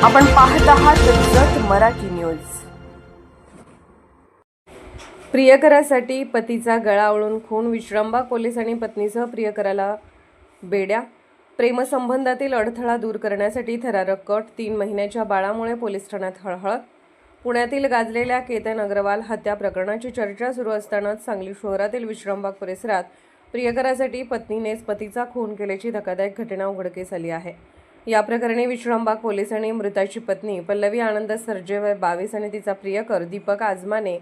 आपण पाहत आहात जत मराठी न्यूज। प्रियकरासाठी पतीचा गळा आवळून खून, विश्रामबाग पोलिसांनी पत्नीसह प्रियकराला बेड्या। प्रेमसंबंधातील अडथळा दूर करण्यासाठी थरारक कट, 3 महिन्याच्या बाळामुळे पोलीस ठाण्यात हळहळ। पुण्यातील गाजलेल्या केतन अग्रवाल हत्या प्रकरणाची चर्चा सुरू असतानाच सांगली शहरातील विश्रामबाग परिसरात प्रियकरासाठी पत्नीनेच पतीचा खून केल्याची धक्कादायक घटना उघडकीस आली आहे। या प्रकरणी विश्रामबाग पोलिसांनी मृताची पत्नी पल्लवी आनंद सर्जे वय 22 आणि तिचा प्रियकर दीपक आजमाने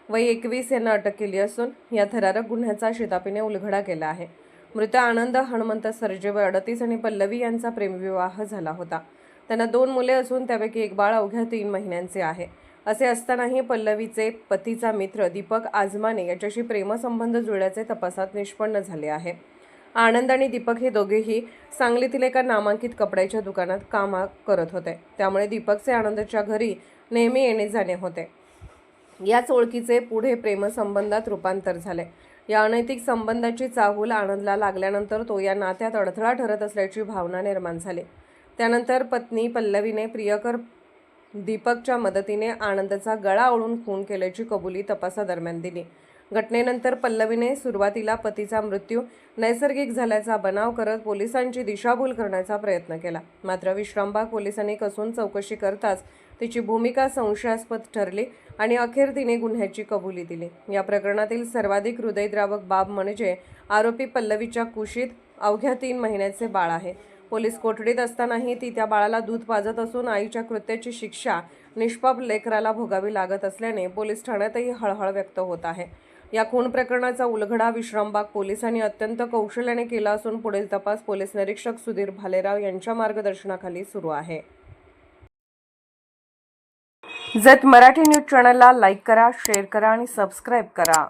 वय 21 यांना अटक केली असून या थरारक गुन्ह्याचा शिताफीने उलगडा केला आहे। मृत आनंद हनुमंत सर्जे वय 38 आणि पल्लवी यांचा प्रेमविवाह झाला होता। त्यांना 2 मुले असून त्यापैकी एक बाळ अवघ्या 3 महिन्यांचे आहे। असे असतानाही पल्लवीचे पतीचा मित्र दीपक आजमाने याच्याशी प्रेमसंबंध जुळल्याचे तपासात निष्पन्न झाले आहे। आनंद आणि दीपक हे दोघेही सांगलीतील एका नामांकित कपड्याच्या दुकानात काम करत होते, त्यामुळे दीपकचे आनंदच्या घरी नेहमी येणे जाणे होते। याच ओळखीचे पुढे प्रेमसंबंधात रूपांतर झाले। या अनैतिक संबंधाची चाहूल आनंदला लागल्यानंतर तो या नात्यात अडथळा ठरत असल्याची भावना निर्माण झाली। त्यानंतर पत्नी पल्लवीने प्रियकर दीपकच्या मदतीने आनंदचा गळा आवळून खून केल्याची कबुली तपासादरम्यान दिली। घटनेनंतर पल्लवीने सुरुवातीला पतीचा मृत्यू नैसर्गिक झाल्याचा बनाव करत पोलिसांची दिशाभूल करण्याचा प्रयत्न केला, मात्र विश्रामबाग पोलिसांनी कसून चौकशी करताच तिची भूमिका संशयास्पद ठरली आणि अखेर तिने गुन्ह्याची कबुली दिली। या प्रकरणातील सर्वाधिक हृदयद्रावक बाब म्हणजे आरोपी पल्लवीच्या कुशीत अवघ्या 3 महिन्याचे बाळ आहे। पोलीस कोठडीत असतानाही ती त्या बाळाला दूध पाजत असून आईच्या कृत्याची शिक्षा निष्पाप लेकराला भोगावी लागत असल्याने पोलीस ठाण्यातही हळहळ व्यक्त होत आहे। या खून प्रकरणाचा उलगडा विश्रामबाग पोलिसांनी अत्यंत कौशल्याने केला असून पुढील तपास पोलीस निरीक्षक सुधीर भालेराव यांच्या मार्गदर्शनाखाली सुरू आहे। जत मराठी न्यूज चॅनलला लाईक करा, शेअर करा आणि सबस्क्राईब करा।